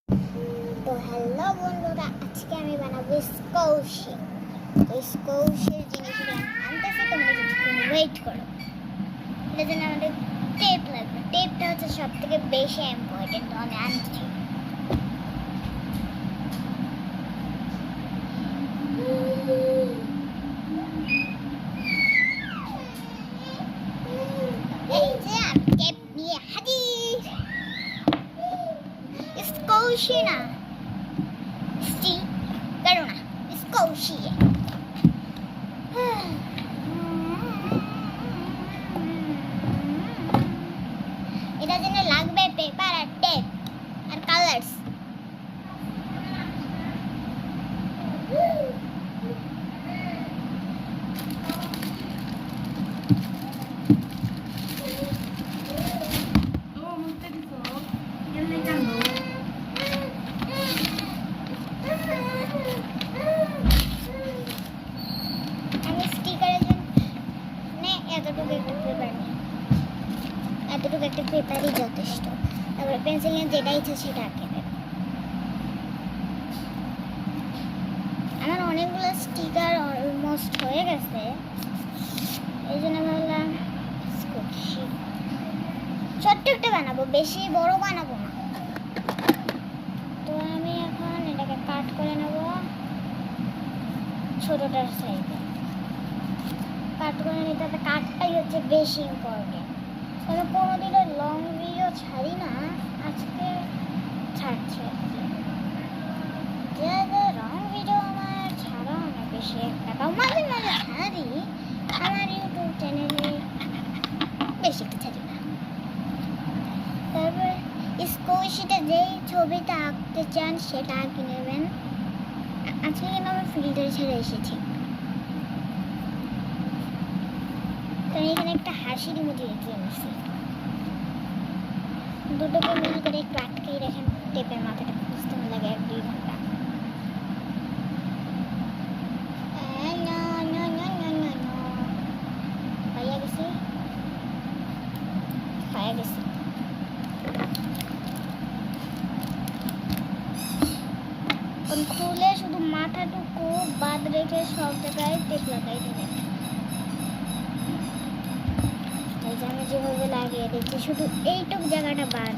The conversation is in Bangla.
তো হ্যালো বন্ধুরা, আজকে আমি বানাবো স্কোশি। তো স্কোশির জিনিসগুলো আমি আনতেছি, তোমরা কিছুক্ষণ ওয়েট করো। এটার জন্য আমাদের টেপ লাগবে। টেপটা হচ্ছে সব থেকে বেশি ইম্পর্টেন্ট। তো আমি আনছি। এই যে আমি টেপ নিয়ে হাজির। স্কোশি না, করো না, স্কোশি। এটার জন্য লাগবে পেপার আর টেপ আর কালার্স। আমি স্টিকারের জন্য এতটুকু একটা পেপার নিই। এতটুকু একটা পেপারই যথেষ্ট। তারপরে পেন্সিল নিয়ে যেটা ইচ্ছে সেটা আঁকে দেব। আমার অনেকগুলো স্টিকার অলমোস্ট হয়ে গেছে, এই জন্য ভাবলাম ছোট্ট একটা বানাবো, বেশি বড় বানাবো না। তো আমি এখন এটাকে কাট করে নেব ছোটটার সাইজে। কাট করে নিতে হবে, কাটটাই হচ্ছে বেশি ইম্পর্টেন্ট। আমি কোনোদিনও লং ভিডিও ছাড়ি না, আজকে ছাড়ছি। যে লং ভিডিও আমার ছাড়া অনেক বেশি একটা, তাও মাঝে মাঝে ছাড়ি। আমার ইউটিউব চ্যানেলে বেশি একটা ছাড়ি না। তারপর স্কোশিটা যেই ছবিটা আঁকতে চান সেটা আঁকে নেবেন। আজকে কিন্তু আমি ফিল্টার ছেড়ে এসেছি। তো এখানে একটা হাসির ইমোজি এঁকে নিয়েছি। দুটোকে মিল করে একটু আটকেই রাখেন। টেপের মাথাটা খুঁজতে লাগে 1-2 ঘন্টা। পাইয়া গেছি। খুলে শুধু মাথাটুকু বাদ রেখে সব জায়গায় টেপ লাগাই দেবেন। এই যে আমি যেভাবে লাগিয়ে দিচ্ছি, শুধু এইটুকু জায়গাটা বাদ।